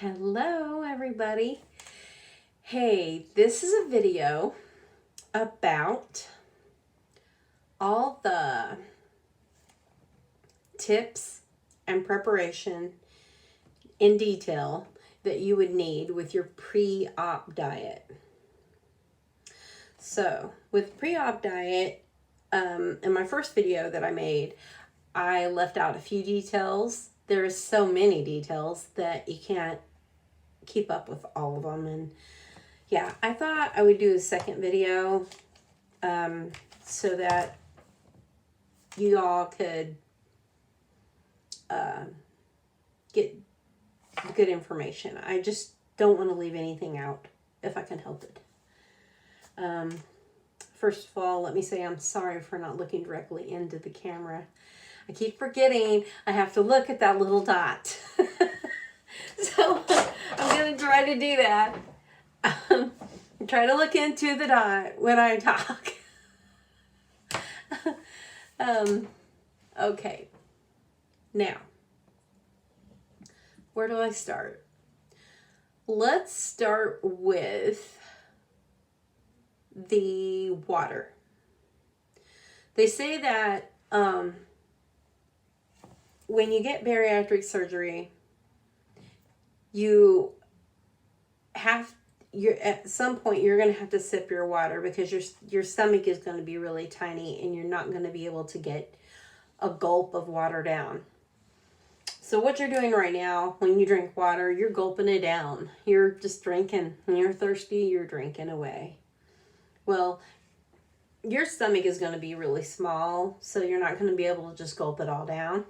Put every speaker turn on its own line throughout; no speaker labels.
Hello, everybody. Hey, this is a video about all the tips and preparation in detail that you would need with your pre-op diet. So, with pre-op diet, in my first video that I made, I left out a few details. There's so many details that you can't keep up with all of them, and yeah, I thought I would do a second video so that you all could get good information. I just don't want to leave anything out if I can help it. First of all, let me say I'm sorry for not looking directly into the camera. I keep forgetting I have to look at that little dot. So I'm going to try to do that. Try to look into the dot when I talk. Okay. Now, where do I start? Let's start with the water. They say that when you get bariatric surgery, at some point you're going to have to sip your water because your stomach is going to be really tiny and you're not going to be able to get a gulp of water down. So what you're doing right now when you drink water, you're gulping it down. You're just drinking. When you're thirsty, you're drinking away. Well, your stomach is going to be really small, so you're not going to be able to just gulp it all down.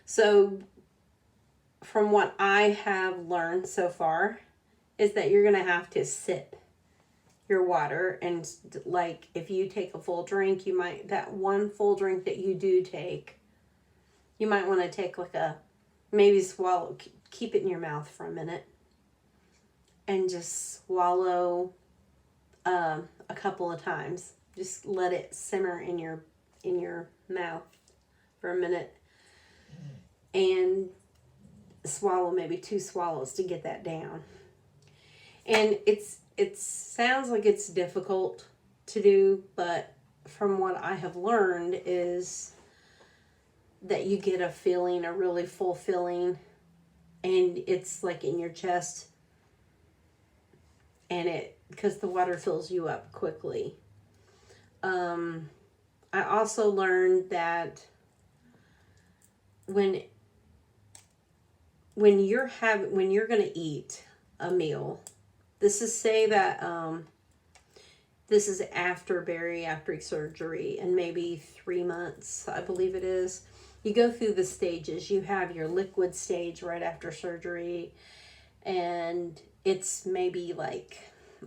So from what I have learned so far is that you're going to have to sip your water, and like if you take a full drink, that one full drink that you do take, you might want to take maybe swallow, keep it in your mouth for a minute and just swallow a couple of times. Just let it simmer in your mouth for a minute and swallow maybe 2 swallows to get that down. And it sounds like it's difficult to do, but from what I have learned is that you get a really full feeling, and it's like in your chest, and because the water fills you up quickly. I also learned that when you're going to eat a meal, this is after bariatric surgery and maybe 3 months, I believe it is. You go through the stages. You have your liquid stage right after surgery, and it's maybe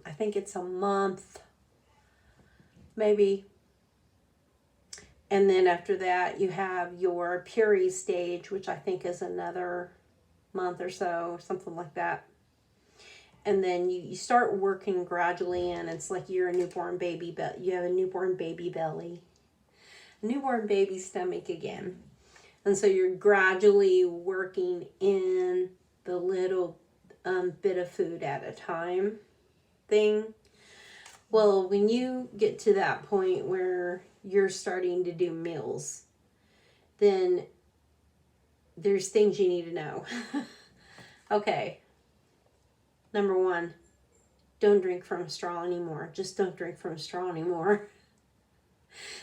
I think it's a month, maybe. And then after that, you have your puree stage, which I think is another month or so, something like that. And then you start working gradually in. It's like you're a newborn baby, but you have a newborn baby belly, a newborn baby stomach again. And so you're gradually working in the little bit of food at a time thing. Well, when you get to that point where you're starting to do meals, then there's things you need to know. Okay. Number 1, don't drink from a straw anymore. Just don't drink from a straw anymore.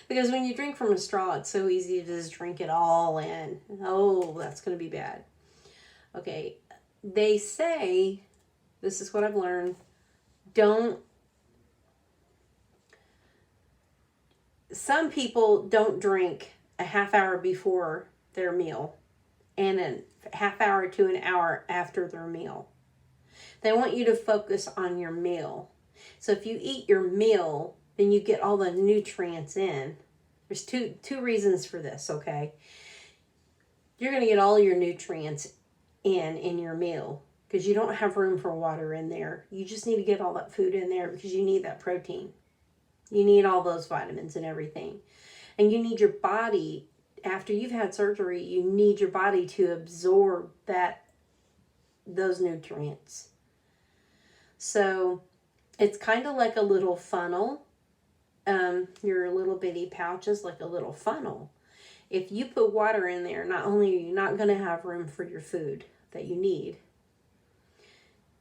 Because when you drink from a straw, it's so easy to just drink it all in. Oh, that's going to be bad. Okay. They say, this is what I've learned, some people don't drink a half hour before their meal and a half hour to an hour after their meal. They want you to focus on your meal. So if you eat your meal, then you get all the nutrients in. There's two reasons for this, okay? You're going to get all your nutrients in your meal because you don't have room for water in there. You just need to get all that food in there because you need that protein. You need all those vitamins and everything. And you need your body after you've had surgery, you need your body to absorb those nutrients. So it's kind of like a little funnel. Your little bitty pouch is like a little funnel. If you put water in there, not only are you not going to have room for your food that you need,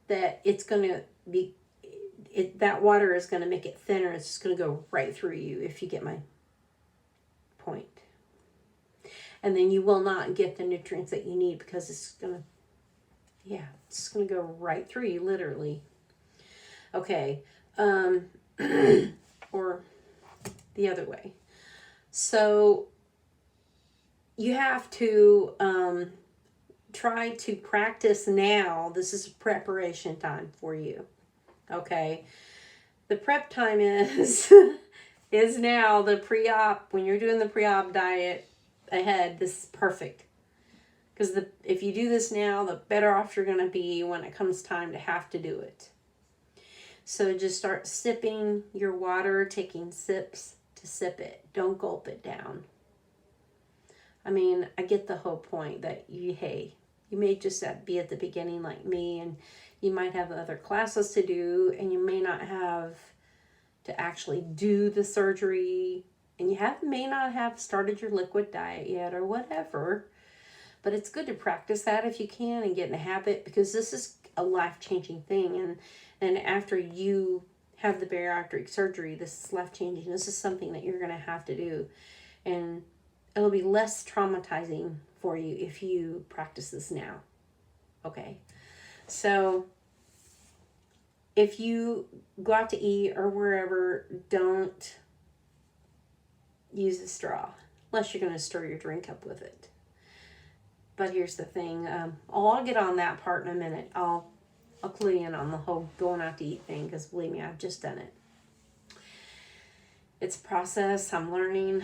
that it's going to be, that water is going to make it thinner. It's just going to go right through you, if you get my point. And then you will not get the nutrients that you need, because it's going to, it's going to go right through you, literally. Okay. Or the other way. So you have to try to practice now. This is preparation time for you. Okay. The prep time is now the pre-op. When you're doing the pre-op diet ahead, this is perfect. Because if you do this now, the better off you're going to be when it comes time to have to do it. So just start sipping your water, taking sips to sip it. Don't gulp it down. I mean, I get the whole point that you may just be at the beginning like me, and you might have other classes to do, and you may not have to actually do the surgery, and you may not have started your liquid diet yet or whatever. But it's good to practice that if you can and get in a habit, because this is a life-changing thing. And after you have the bariatric surgery, this is life-changing. This is something that you're going to have to do. And it'll be less traumatizing for you if you practice this now. Okay. So if you go out to eat or wherever, don't use a straw unless you're going to stir your drink up with it. But here's the thing. I'll get on that part in a minute. I'll clue you in on the whole going out to eat thing, because believe me, I've just done it. It's a process. I'm learning.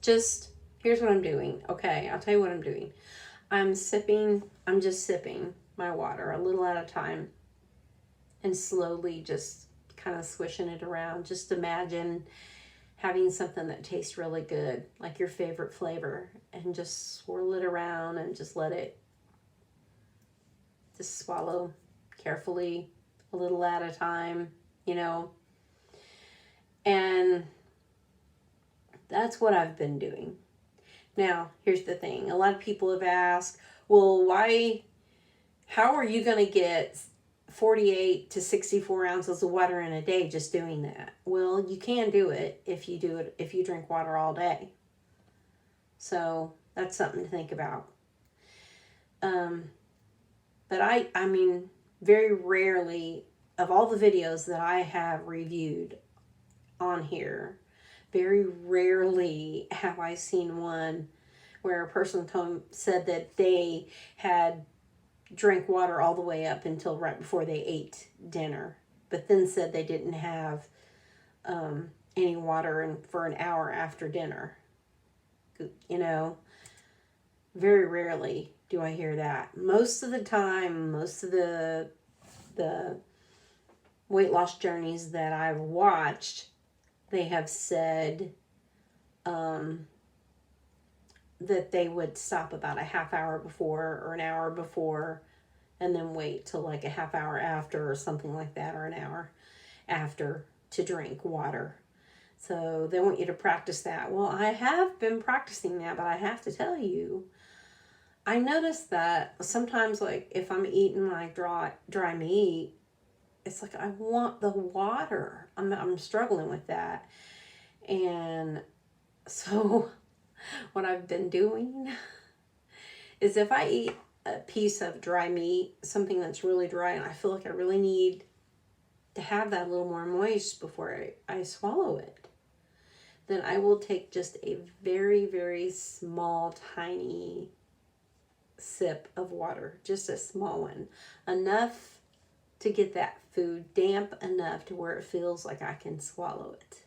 Just, here's what I'm doing. Okay, I'll tell you what I'm doing. I'm just sipping my water a little at a time, and slowly just kind of swishing it around. Just imagine having something that tastes really good, like your favorite flavor, and just swirl it around and just let it just swallow carefully, a little at a time, and that's what I've been doing. Now, here's the thing. A lot of people have asked, well, how are you going to get 48 to 64 ounces of water in a day just doing that? Well, you can do it if you drink water all day. So that's something to think about. But I mean, very rarely, of all the videos that I have reviewed on here, very rarely have I seen one where a person said that they had drank water all the way up until right before they ate dinner, but then said they didn't have any water for an hour after dinner. Very rarely do I hear that. Most of the time, most of the weight loss journeys that I've watched, they have said that they would stop about a half hour before or an hour before, and then wait till like a half hour after or something like that, or an hour after, to drink water. So they want you to practice that. Well, I have been practicing that, but I have to tell you, I noticed that sometimes, like if I'm eating like dry meat, it's like I want the water. I'm struggling with that. And so what I've been doing is, if I eat a piece of dry meat, something that's really dry, and I feel like I really need to have that a little more moist before I swallow it, then I will take just a very, very small, tiny sip of water, just a small one, enough to get that food damp enough to where it feels like I can swallow it.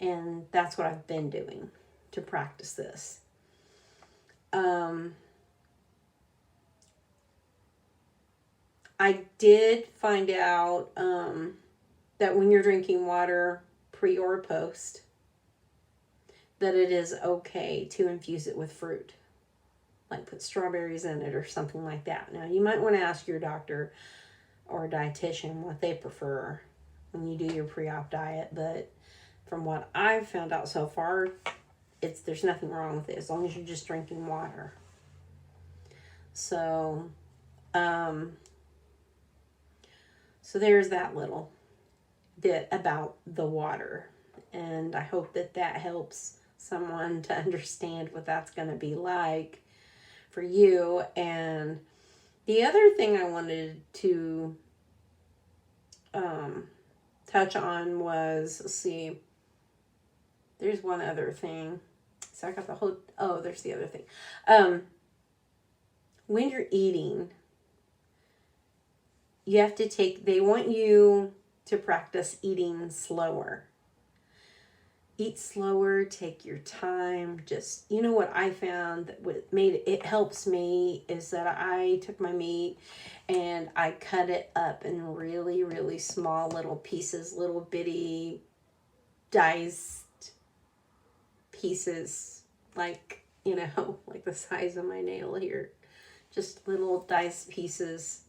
And that's what I've been doing to practice this. I did find out that when you're drinking water pre or post, that it is okay to infuse it with fruit. Like put strawberries in it or something like that. Now, you might want to ask your doctor or a dietitian what they prefer when you do your pre-op diet, but from what I've found out so far, there's nothing wrong with it as long as you're just drinking water. So, so there's that little bit about the water, and I hope that helps someone to understand what that's going to be like for you. And the other thing I wanted to touch on was, let's see, there's one other thing. So I got the whole, there's the other thing. When you're eating, you have to they want you to practice eating slower. Eat slower, take your time. Just, you know what I found that what made it helps me is that I took my meat and I cut it up in really, really small little pieces, little bitty diced pieces, like, you know, like the size of my nail here. Just little diced pieces,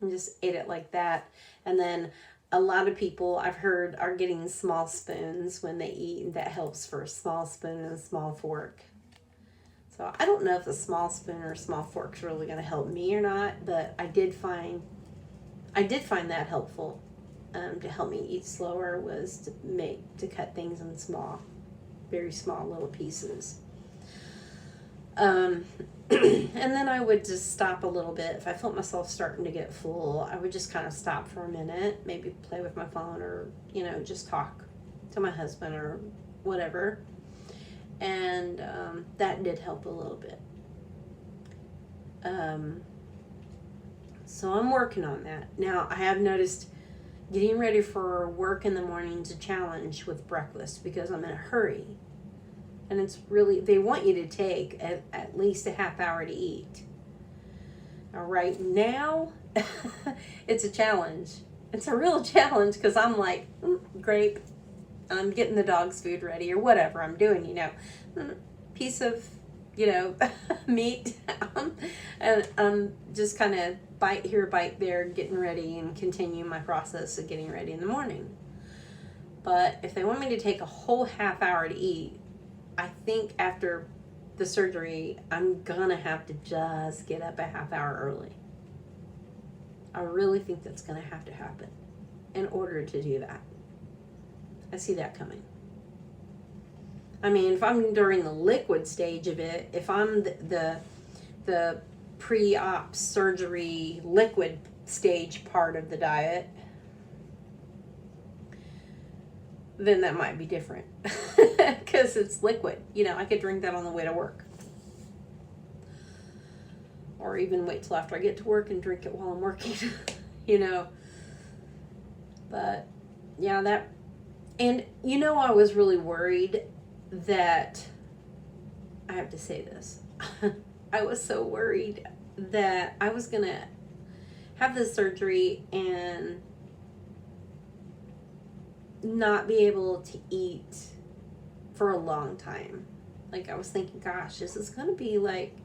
and just ate it like that. And then a lot of people I've heard are getting small spoons when they eat, and that helps for a small spoon and a small fork. So I don't know if a small spoon or a small fork is really going to help me or not, but I did find that helpful. To help me eat slower was to cut things in very small little pieces. And then I would just stop a little bit. If I felt myself starting to get full, I would just kind of stop for a minute, maybe play with my phone or, you know, just talk to my husband or whatever. And that did help a little bit. So I'm working on that. Now, I have noticed getting ready for work in the morning is a challenge with breakfast because I'm in a hurry. And it's really, they want you to take at least a half hour to eat. Now, right now, it's a challenge. It's a real challenge because I'm like, grape, I'm getting the dog's food ready or whatever I'm doing, you know. Piece of, you know, meat. And I'm just kind of bite here, bite there, getting ready and continue my process of getting ready in the morning. But if they want me to take a whole half hour to eat, I think after the surgery, I'm gonna have to just get up a half hour early. I really think that's gonna have to happen in order to do that. I see that coming. I mean, if I'm during the liquid stage of it, if I'm the pre-op surgery liquid stage part of the diet, then that might be different because it's liquid. You know, I could drink that on the way to work. Or even wait till after I get to work and drink it while I'm working, you know. But, yeah, and, you know, I was really worried that, I have to say this, I was so worried that I was going to have the surgery and not be able to eat for a long time. Like, I was thinking, gosh, this is going to be like,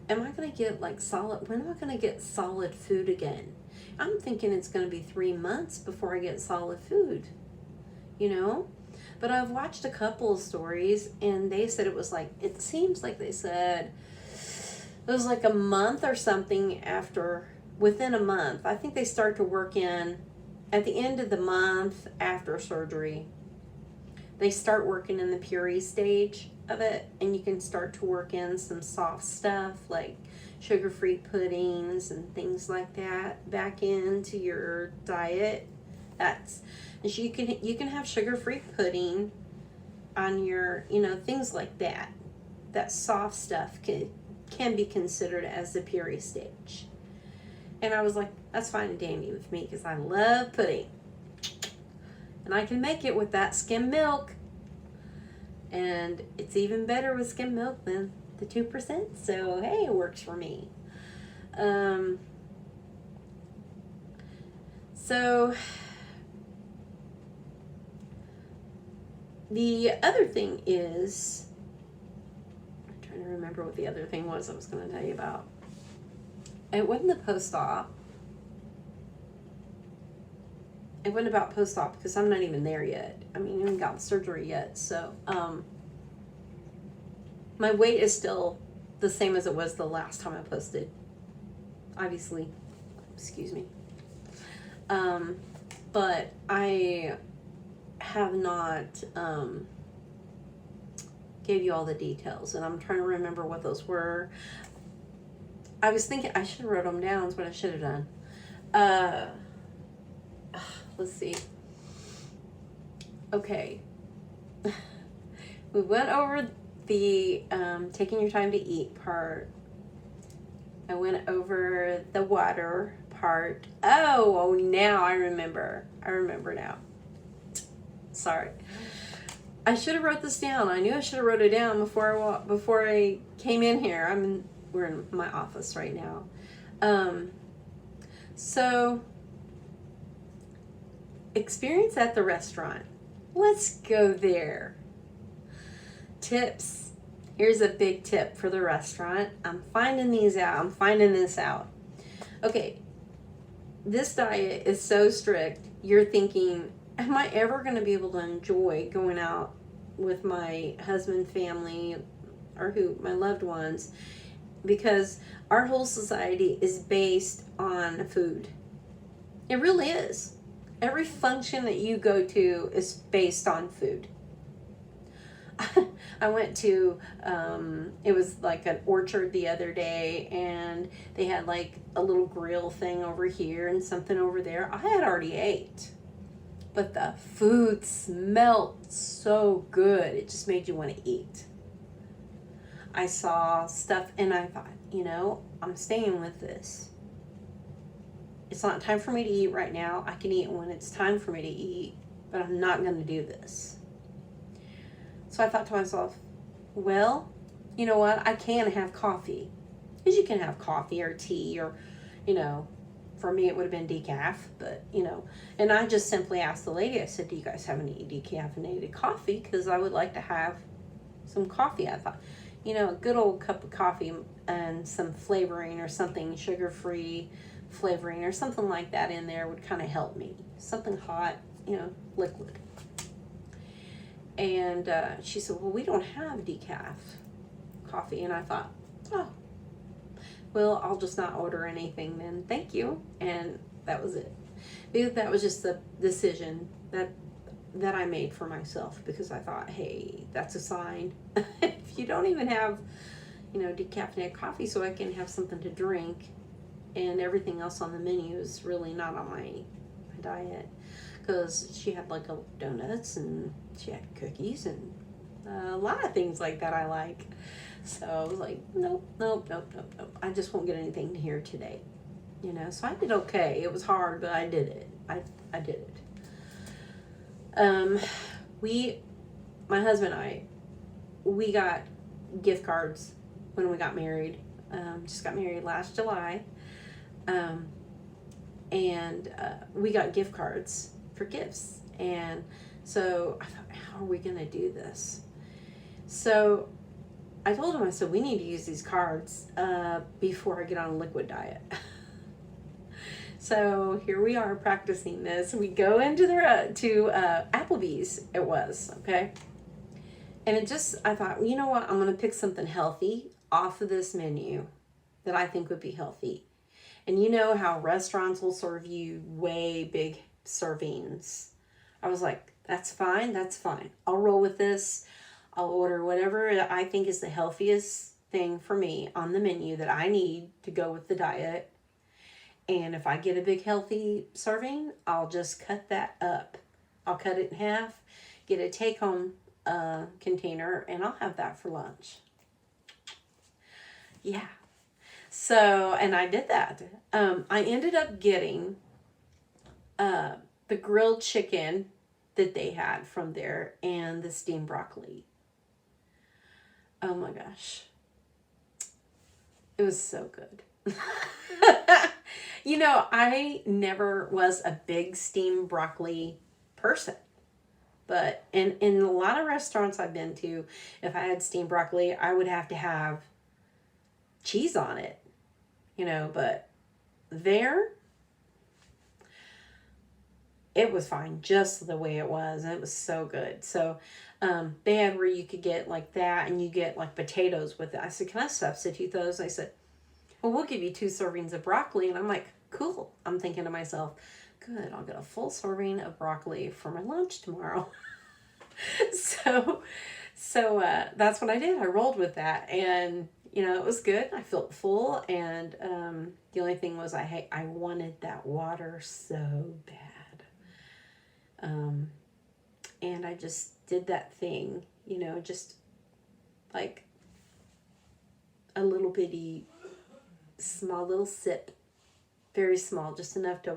am I going to get like when am I going to get solid food again? I'm thinking it's going to be 3 months before I get solid food, you know? But I've watched a couple of stories and they said it seems like they said it was like a month or something within a month. I think they start to work in at the end of the month after surgery. They start working in the puree stage of it, and you can start to work in some soft stuff like sugar-free puddings and things like that back into your diet. And so you can have sugar-free pudding on your, you know, things like that. That soft stuff can be considered as the puree stage. And I was like, that's fine and dandy with me because I love pudding. And I can make it with that skim milk. And it's even better with skim milk than the 2%. So, hey, it works for me. So the other thing is, I'm trying to remember what the other thing was I was going to tell you about. It wasn't the post-op. It wasn't about post-op because I'm not even there yet. I mean, I haven't got the surgery yet. So, my weight is still the same as it was the last time I posted. Obviously. Excuse me. But I have not gave you all the details, and I'm trying to remember what those were. I was thinking I should have wrote them down. Is what I should have done. Let's see. Okay. We went over the taking your time to eat part. I went over the water part. Oh, now I remember. I remember now. Sorry. I should have wrote this down. I knew I should have wrote it down before I came in here. We're in my office right now. So experience at the restaurant. Let's go there. Tips. Here's a big tip for the restaurant. I'm finding this out. Okay. This diet is so strict. You're thinking, am I ever going to be able to enjoy going out with my husband, family, or my loved ones? Because our whole society is based on food. It really is. Every function that you go to is based on food. I went to, it was like an orchard the other day, and they had like a little grill thing over here and something over there. I had already ate, but the food smelled so good. It just made you want to eat. I saw stuff and I thought, I'm staying with this. It's not time for me to eat right now. I can eat when it's time for me to eat, but I'm not going to do this. So I thought to myself, well, you know what? I can have coffee. Because you can have coffee or tea or, for me it would have been decaf, but, And I just simply asked the lady, I said, do you guys have any decaffeinated coffee? Because I would like to have some coffee. I thought, a good old cup of coffee and some flavoring or something, sugar-free flavoring or something like that in there would kind of help me. Something hot, liquid. And she said, well, we don't have decaf coffee. And I thought, oh, well, I'll just not order anything then. Thank you. And that was it. Because that was just the decision that I made for myself, because I thought, hey, that's a sign. If you don't even have, decaffeinated coffee so I can have something to drink, and everything else on the menu is really not on my diet. Because she had like donuts and she had cookies and a lot of things like that I like. So I was like, nope. I just won't get anything here today. So I did okay. It was hard, but I did it. I did it. My husband and I, we got gift cards when we got married. Just got married last July. And we got gift cards for gifts. And so I thought, how are we going to do this? So I told him, I said, we need to use these cards before I get on a liquid diet. So here we are practicing this. We go into Applebee's, it was, okay? And I thought, you know what? I'm going to pick something healthy off of this menu that I think would be healthy. And you know how restaurants will serve you way big servings. I was like, that's fine. I'll roll with this. I'll order whatever I think is the healthiest thing for me on the menu that I need to go with the diet. And if I get a big healthy serving, I'll just cut that up. I'll cut it in half, get a take-home container, and I'll have that for lunch. Yeah. So, and I did that. I ended up getting the grilled chicken that they had from there and the steamed broccoli. Oh my gosh. It was so good. You know, I never was a big steamed broccoli person. But in a lot of restaurants I've been to, if I had steamed broccoli, I would have to have cheese on it, you know, but there, it was fine just the way it was. And it was so good. So they had where you could get like that and you get like potatoes with it. I said, can I substitute those? I said, well, we'll give you 2 servings of broccoli. And I'm like, cool. I'm thinking to myself, good, I'll get a full serving of broccoli for my lunch tomorrow. so that's what I did. I rolled with that, and you know, it was good. I felt full, and the only thing was I wanted that water so bad, and I just did that thing, you know, just like a little bitty, small little sip, very small, just enough to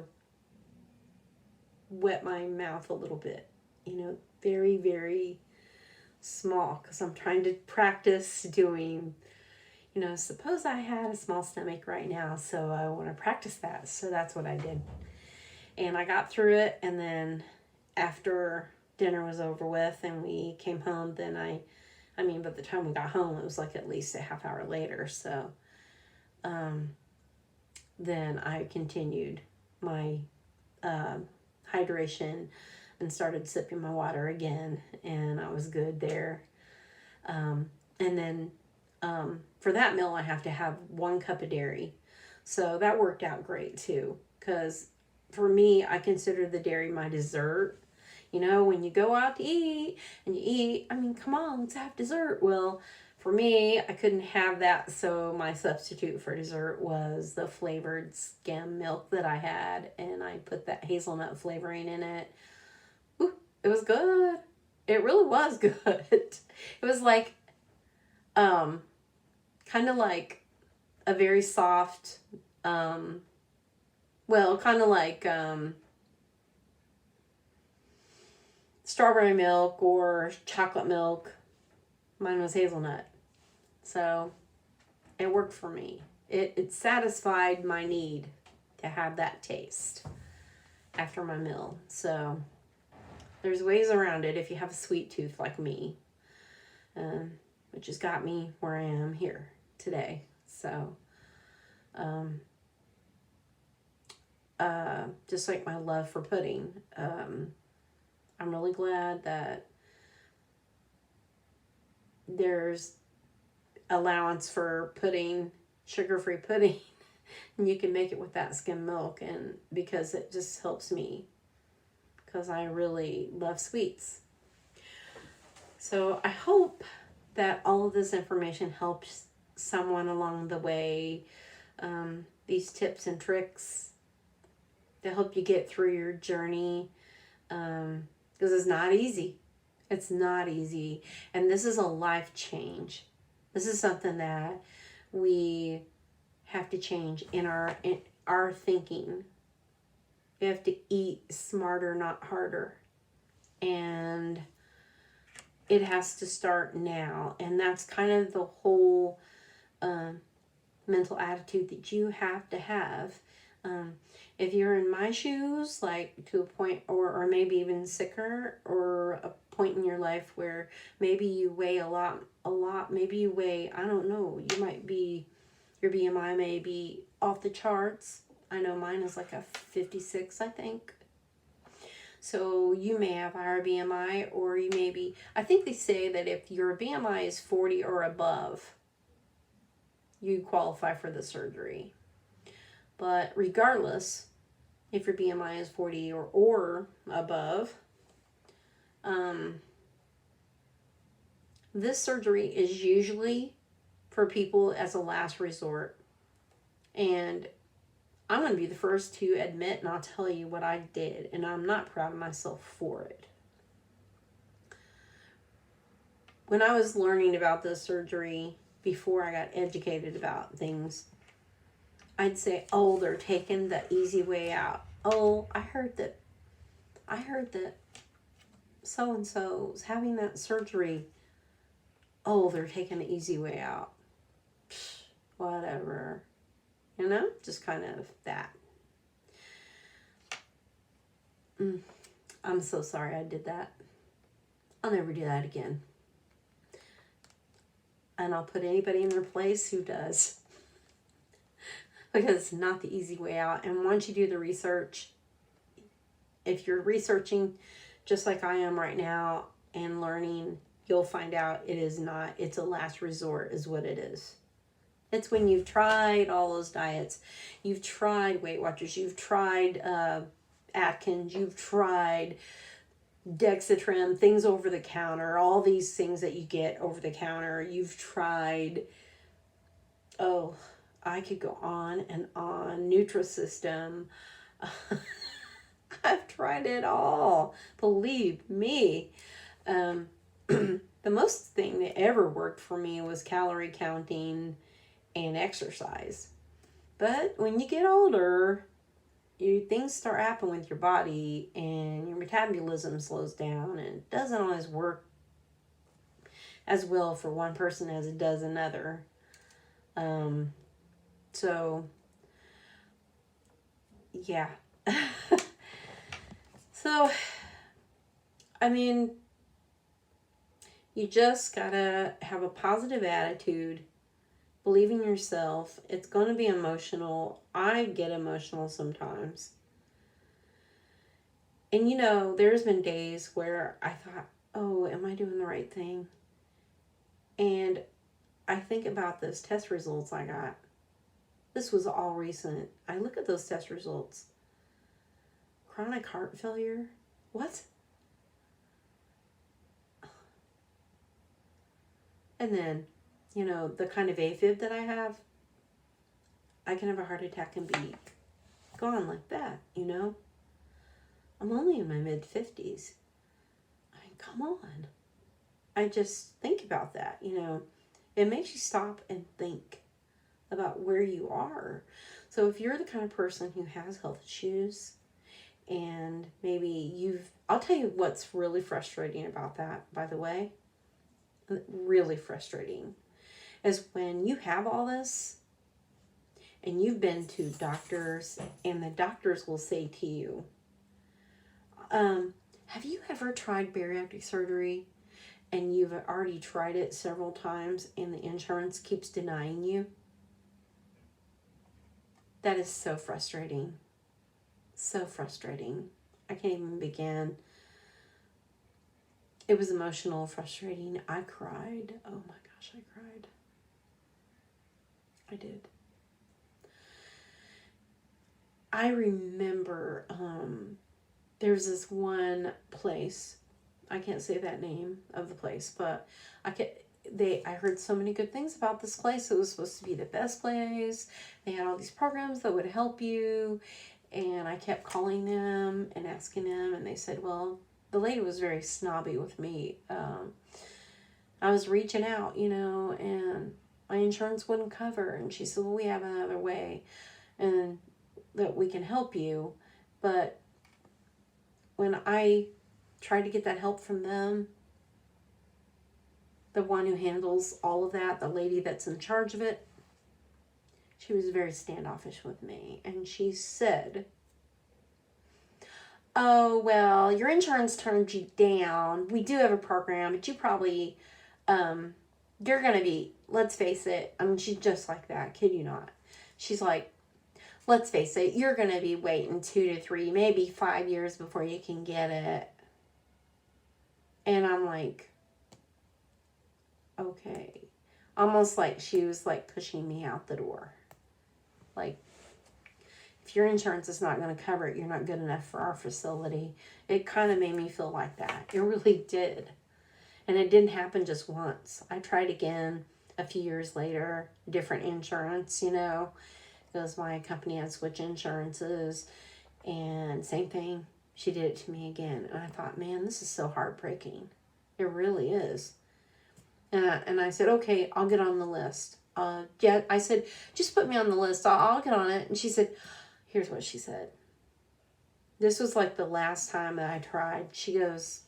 wet my mouth a little bit, you know, very, very small, because I'm trying to practice doing, you know, suppose I had a small stomach right now, so I want to practice that. So that's what I did. And I got through it, and then after dinner was over with and we came home, then I mean, by the time we got home, it was like at least a half hour later. So then I continued my hydration and started sipping my water again, and I was good there. And then for that meal, I have to have 1 cup of dairy. So that worked out great too, because for me, I consider the dairy my dessert. You know, when you go out to eat and you eat, I mean, come on, let's have dessert. Well, for me, I couldn't have that, so my substitute for dessert was the flavored skim milk that I had, and I put that hazelnut flavoring in it. Ooh, it was good. It really was good. It was like, kind of like a very soft, well, kind of like strawberry milk or chocolate milk. Mine was hazelnut. So it worked for me. It satisfied my need to have that taste after my meal. So there's ways around it if you have a sweet tooth like me, which has got me where I am here today. So just like my love for pudding, I'm really glad that there's allowance for pudding, sugar-free pudding, and you can make it with that skim milk, and because it just helps me, because I really love sweets. So I hope that all of this information helps someone along the way. These tips and tricks to help you get through your journey, because it's not easy. It's not easy. And this is a life change. This is something that we have to change in our thinking. We have to eat smarter, not harder. And it has to start now. And that's kind of the whole mental attitude that you have to have. If you're in my shoes, like to a point, or maybe even sicker, or a point in your life where maybe you weigh a lot, maybe you weigh, I don't know, you might be, your BMI may be off the charts. I know mine is like a 56, I think. So you may have higher BMI, or you may be, I think they say that if your BMI is 40 or above, you qualify for the surgery. But regardless, if your BMI is 40 or above, this surgery is usually for people as a last resort. And I'm going to be the first to admit, and I'll tell you what I did, and I'm not proud of myself for it. When I was learning about this surgery, before I got educated about things, I'd say, oh, they're taking the easy way out. Oh, I heard that so-and-so is having that surgery. Oh, they're taking the easy way out. Psh, whatever. You know, just kind of that. I'm so sorry I did that. I'll never do that again. And I'll put anybody in their place who does. Because it's not the easy way out. And once you do the research, if you're researching just like I am right now and learning, you'll find out it is not. It's a last resort is what it is. It's when you've tried all those diets. You've tried Weight Watchers. You've tried Atkins. You've tried Dexatrim, things over the counter, all these things that you get over the counter. You've tried, oh, I could go on and on. Nutrisystem. I've tried it all. Believe me. The most thing that ever worked for me was calorie counting and exercise. But when you get older, things start happening with your body and your metabolism slows down, and it doesn't always work as well for one person as it does another. So yeah. So, I mean, you just gotta have a positive attitude, believe in yourself. It's gonna be emotional. I get emotional sometimes. And you know, there's been days where I thought, oh, am I doing the right thing? And I think about those test results I got. This was all recent. I look at those test results. Chronic heart failure? What? And then, you know, the kind of AFib that I have, I can have a heart attack and be gone like that, you know? I'm only in my mid-50s. I mean, come on. I just think about that, you know. It makes you stop and think about where you are. So if you're the kind of person who has health issues and maybe I'll tell you what's really frustrating about that, by the way. Really frustrating is when you have all this and you've been to doctors and the doctors will say to you, have you ever tried bariatric surgery and you've already tried it several times and the insurance keeps denying you? That is so frustrating. So frustrating. I can't even begin. It was emotional, frustrating. I cried. Oh my gosh, I cried. I did. I remember there's this one place. I can't say that name of the place, but I heard so many good things about this place. It was supposed to be the best place. They had all these programs that would help you. And I kept calling them and asking them. And they said, well, the lady was very snobby with me. I was reaching out, you know, and my insurance wouldn't cover. And she said, well, we have another way and that we can help you. But when I tried to get that help from them, the one who handles all of that, the lady that's in charge of it, she was very standoffish with me. And she said, oh, well, your insurance turned you down. We do have a program, but you probably, you're going to be, let's face it. I mean, she's just like that. Kid you not. She's like, let's face it, you're going to be waiting 2 to 3, maybe 5 years before you can get it. And I'm like, okay. Almost like she was like pushing me out the door. Like, if your insurance is not going to cover it, you're not good enough for our facility. It kind of made me feel like that. It really did. And it didn't happen just once. I tried again a few years later, different insurance, you know, because my company had switched insurances. And same thing, she did it to me again. And I thought, man, this is so heartbreaking. It really is. And I said, okay, I'll get on the list. Yeah, I said, just put me on the list. I'll get on it. And she said, here's what she said. This was like the last time that I tried. She goes,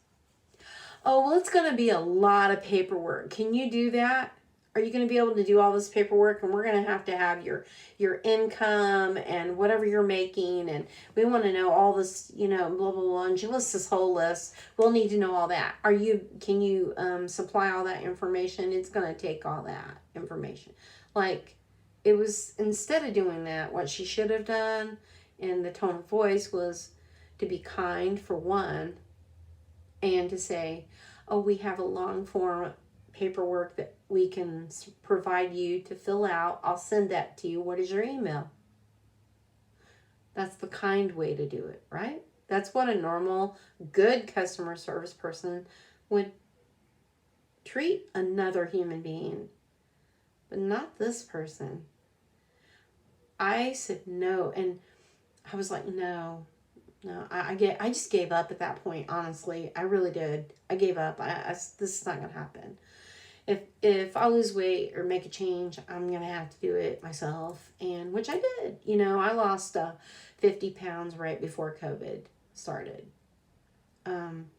oh, well, it's going to be a lot of paperwork. Can you do that? Are you going to be able to do all this paperwork? And we're going to have your income and whatever you're making. And we want to know all this, you know, blah, blah, blah. And she lists this whole list. We'll need to know all that. Can you supply all that information? It's going to take all that information. Like, it was, instead of doing that, what she should have done in the tone of voice was to be kind, for one, and to say, oh, we have a long form paperwork that we can provide you to fill out. I'll send that to you. What is your email? That's the kind way to do it, right? That's what a normal, good customer service person would treat another human being. But not this person. I said no, and I was like, no. I just gave up at that point, honestly. I really did. I gave up. This is not going to happen. If I lose weight or make a change, I'm going to have to do it myself. And which I did. You know, I lost 50 pounds right before COVID started. And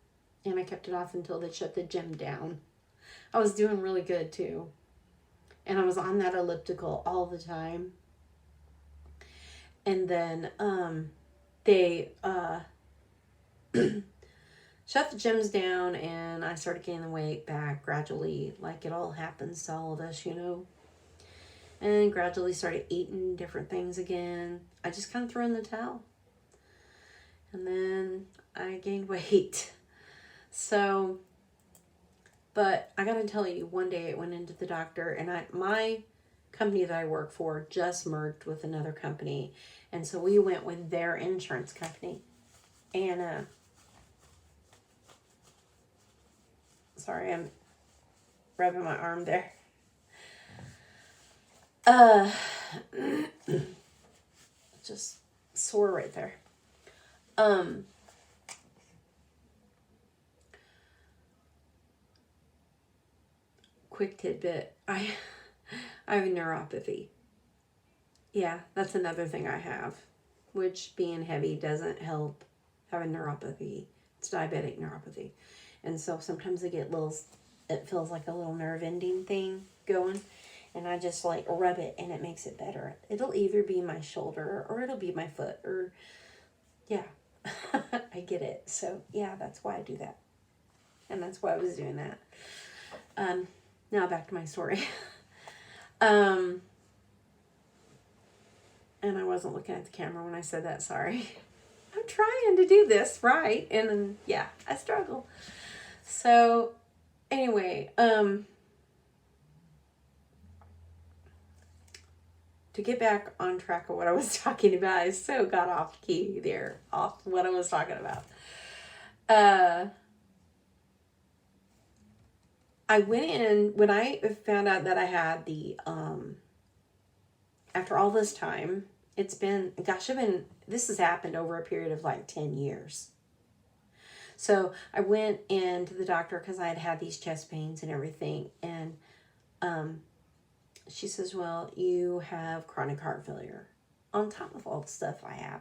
I kept it off until they shut the gym down. I was doing really good too. And I was on that elliptical all the time. And then they shut the gyms down, and I started gaining the weight back gradually, like it all happens to all of us, you know. And gradually started eating different things again. I just kind of threw in the towel. And then I gained weight. So, but I gotta tell you, one day I went into the doctor, and my company that I work for just merged with another company. And so we went with their insurance company. And sorry, I'm rubbing my arm there. Just sore right there. Quick tidbit. I have neuropathy. Yeah, that's another thing I have, which being heavy doesn't help having neuropathy. It's diabetic neuropathy. And so sometimes I get it feels like a little nerve ending thing going, and I just like rub it and it makes it better. It'll either be my shoulder or it'll be my foot, or yeah, I get it. So yeah, that's why I do that. And that's why I was doing that. Now back to my story. And I wasn't looking at the camera when I said that, sorry. I'm trying to do this right, and then, yeah, I struggle. So, anyway, to get back on track of what I was talking about, I so got off key there, off what I was talking about. I went in, when I found out that I had the, after all this time, it's been, gosh, this has happened over a period of like 10 years. So I went into the doctor because I had these chest pains and everything. And she says, well, you have chronic heart failure on top of all the stuff I have.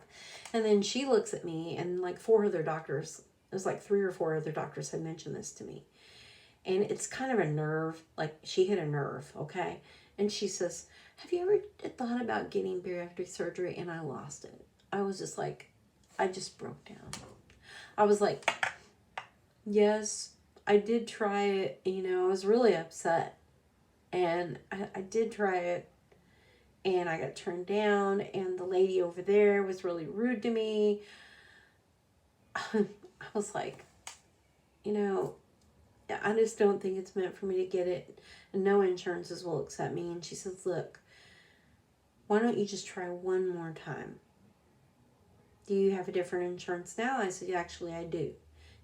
And then she looks at me, and like 4 other doctors, it was like 3 or 4 other doctors had mentioned this to me. And it's kind of a nerve, like she hit a nerve, okay? And she says, have you ever thought about getting bariatric surgery? And I lost it. I was just like, I just broke down. I was like, yes, I did try it. You know, I was really upset. And I did try it. And I got turned down. And the lady over there was really rude to me. I was like, you know, I just don't think it's meant for me to get it. And no insurances will accept me. And she says, look, why don't you just try one more time? Do you have a different insurance now? I said, actually, I do.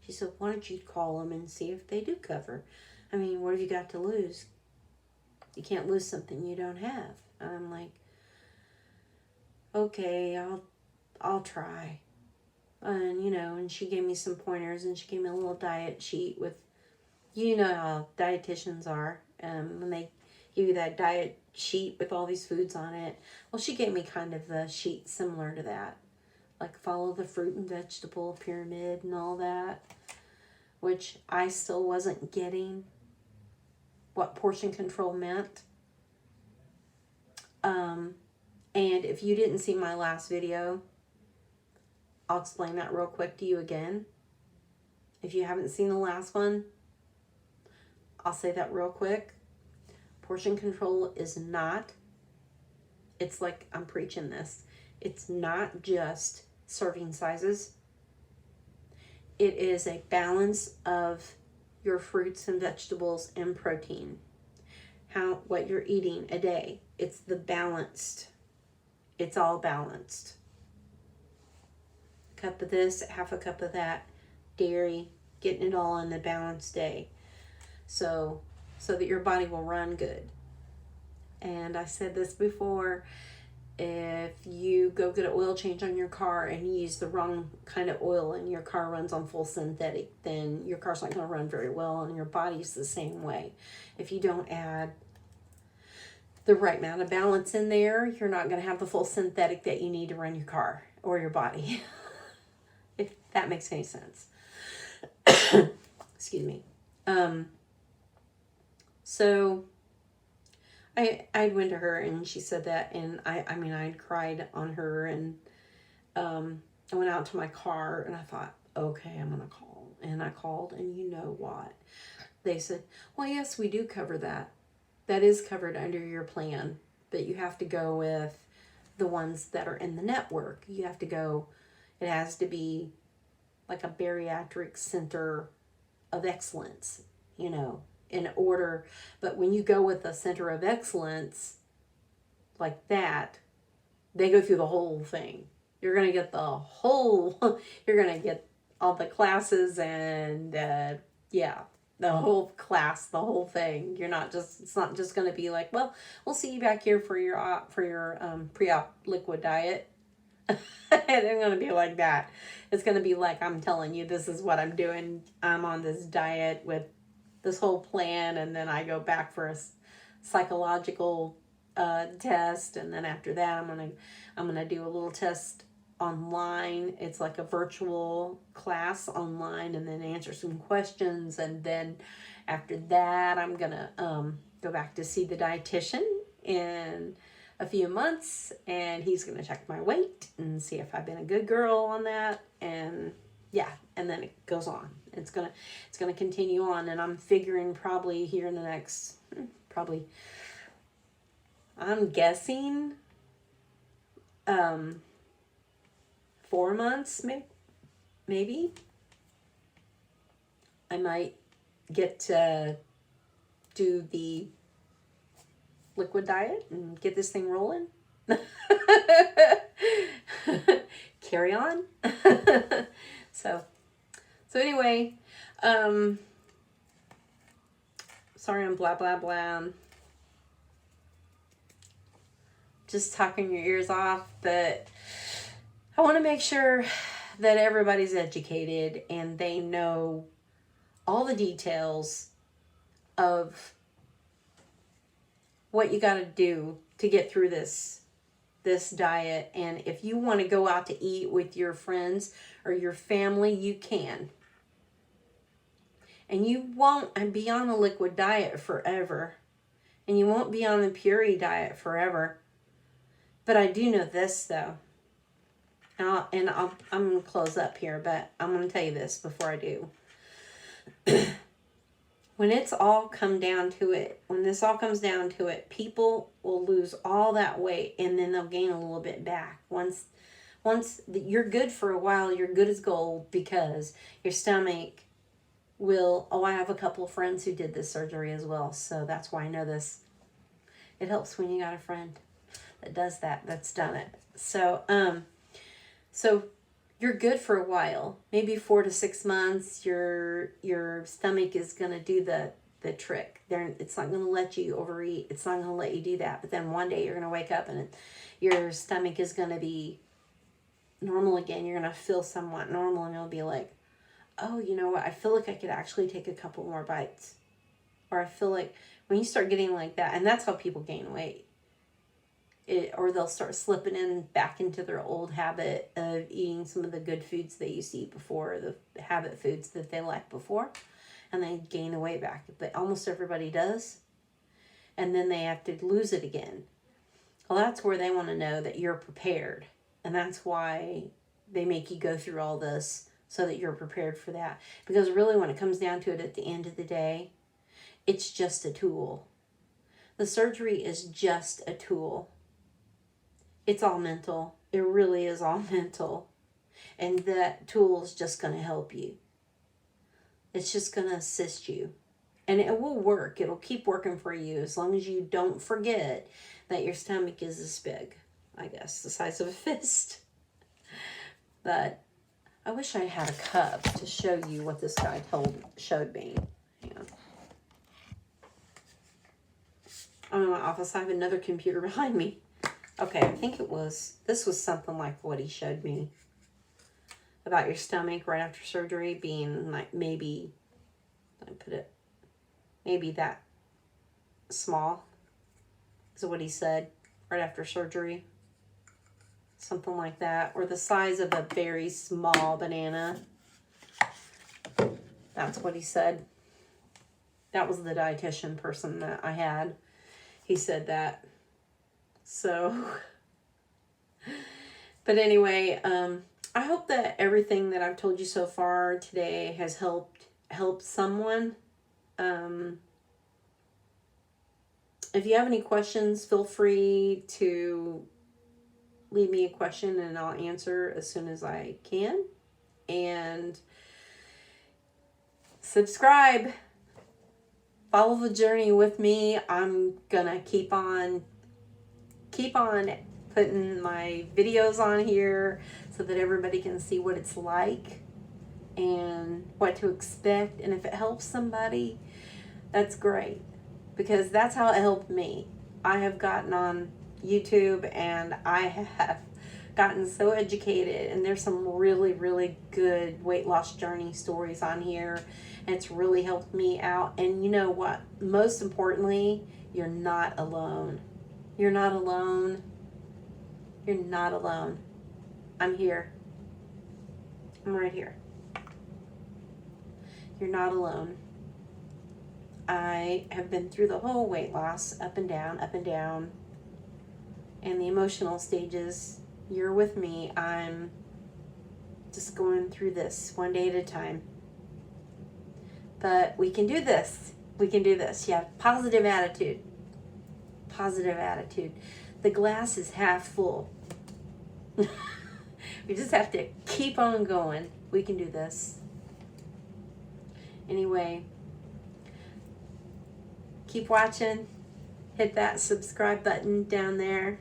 She said, why don't you call them and see if they do cover? I mean, what have you got to lose? You can't lose something you don't have. And I'm like, okay, I'll try. And, you know, and she gave me some pointers, and she gave me a little diet sheet with, you know how dietitians are, when they give you that diet sheet with all these foods on it. Well, she gave me kind of the sheet similar to that. Like follow the fruit and vegetable pyramid and all that, which I still wasn't getting. what portion control meant. And if you didn't see my last video, I'll explain that real quick to you again. If you haven't seen the last one, I'll say that real quick. Portion control is not, it's like I'm preaching this, it's not just serving sizes. It is a balance of your fruits and vegetables and protein. What you're eating a day. It's the balanced. It's all balanced. A cup of this, half a cup of that, dairy, getting it all in the balanced day. So that your body will run good. And I said this before, if you go get an oil change on your car and you use the wrong kind of oil and your car runs on full synthetic, then your car's not going to run very well, and your body's the same way. If you don't add the right amount of balance in there, you're not going to have the full synthetic that you need to run your car or your body. If that makes any sense. Excuse me. So I went to her and she said that, and I mean, I cried on her, and I went out to my car and I thought, okay, I'm going to call. And I called, and you know what? They said, well, yes, we do cover that. That is covered under your plan, but you have to go with the ones that are in the network. You have to go, it has to be like a bariatric center of excellence, you know, in order. But when you go with a center of excellence like that, they go through the whole thing. You're going to get the whole, you're going to get all the classes and the whole class, the whole thing. You're not just, it's not just going to be like, well, we'll see you back here for your pre-op liquid diet. It ain't going to be like that. It's going to be like, I'm telling you, this is what I'm doing. I'm on this diet with this whole plan, and then I go back for a psychological test, and then after that I'm gonna do a little test online. It's like a virtual class online, and then answer some questions, and then after that I'm gonna go back to see the dietitian in a few months, and he's gonna check my weight and see if I've been a good girl on that, and yeah, and then it goes on. It's gonna continue on, and I'm figuring probably here in the next I'm guessing 4 months, maybe I might get to do the liquid diet and get this thing rolling. Carry on. So anyway, sorry I'm blah blah blah. Just talking your ears off, but I want to make sure that everybody's educated and they know all the details of what you got to do to get through this diet. And if you want to go out to eat with your friends or your family, you can. And you won't be on a liquid diet forever. And you won't be on the puree diet forever. But I do know this, though. I'm going to close up here, but I'm going to tell you this before I do. When it's all come down to it, when this all comes down to it, people will lose all that weight, and then they'll gain a little bit back. Once you're good for a while, you're good as gold, because your stomach will, I have a couple of friends who did this surgery as well, so that's why I know this. It helps when you got a friend that does that's done it. So you're good for a while, maybe 4 to 6 months. Your stomach is going to do the trick. It's not going to let you overeat. It's not going to let you do that. But then one day you're going to wake up and your stomach is going to be normal again. You're going to feel somewhat normal, and you'll be like, oh, you know what? I feel like I could actually take a couple more bites. Or I feel like when you start getting like that, and that's how people gain weight. Or they'll start slipping back into their old habit of eating some of the good foods they used to eat before, the habit foods that they liked before, and they gain the weight back. But almost everybody does. and then they have to lose it again. Well, that's where they want to know that you're prepared. And that's why they make you go through all this, so that you're prepared for that. Because really, when it comes down to it, at the end of the day, it's just a tool. The surgery is just a tool. It's all mental. It really is all mental. And that tool is just going to help you. It's just going to assist you. And it will work. It'll keep working for you as long as you don't forget that your stomach is this big. I guess the size of a fist. But I wish I had a cup to show you what this guy showed me. Hang on. I'm in my office. I have another computer behind me. Okay, I think this was something like what he showed me about your stomach right after surgery being like maybe, maybe that small is what he said right after surgery. Something like that. Or the size of a very small banana. That's what he said. That was the dietitian person that I had. He said that. So, but anyway, I hope that everything that I've told you so far today has helped someone. If you have any questions, feel free to leave me a question and I'll answer as soon as I can. And subscribe. Follow the journey with me. I'm gonna keep on putting my videos on here so that everybody can see what it's like and what to expect. And if it helps somebody, that's great, because that's how it helped me. I have gotten on YouTube and I have gotten so educated, and there's some really, really good weight loss journey stories on here, and it's really helped me out. And you know what? Most importantly, you're not alone. You're not alone. You're not alone. I'm here. I'm right here. You're not alone. I have been through the whole weight loss, up and down, and the emotional stages. You're with me. I'm just going through this one day at a time. But we can do this. We can do this. Yeah, positive attitude. Positive attitude. The glass is half full. We just have to keep on going. We can do this. Anyway, keep watching. Hit that subscribe button down there.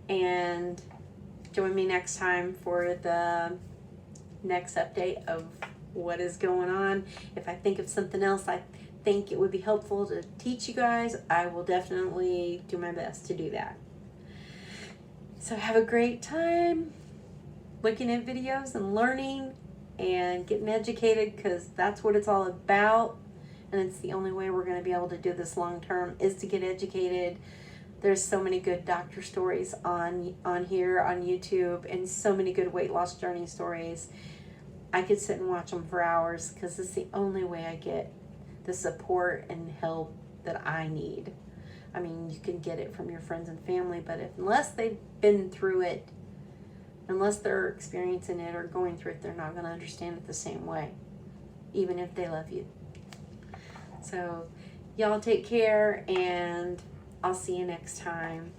And join me next time for the next update of what is going on. If I think of something else I think it would be helpful to teach you guys, I will definitely do my best to do that. So have a great time looking at videos and learning and getting educated, because that's what it's all about. And it's the only way we're going to be able to do this long term, is to get educated. There's so many good doctor stories on here on YouTube, and so many good weight loss journey stories. I could sit and watch them for hours, because it's the only way I get the support and help that I need. I mean, you can get it from your friends and family, but unless they've been through it, unless they're experiencing it or going through it, they're not going to understand it the same way, even if they love you. So y'all take care, and I'll see you next time.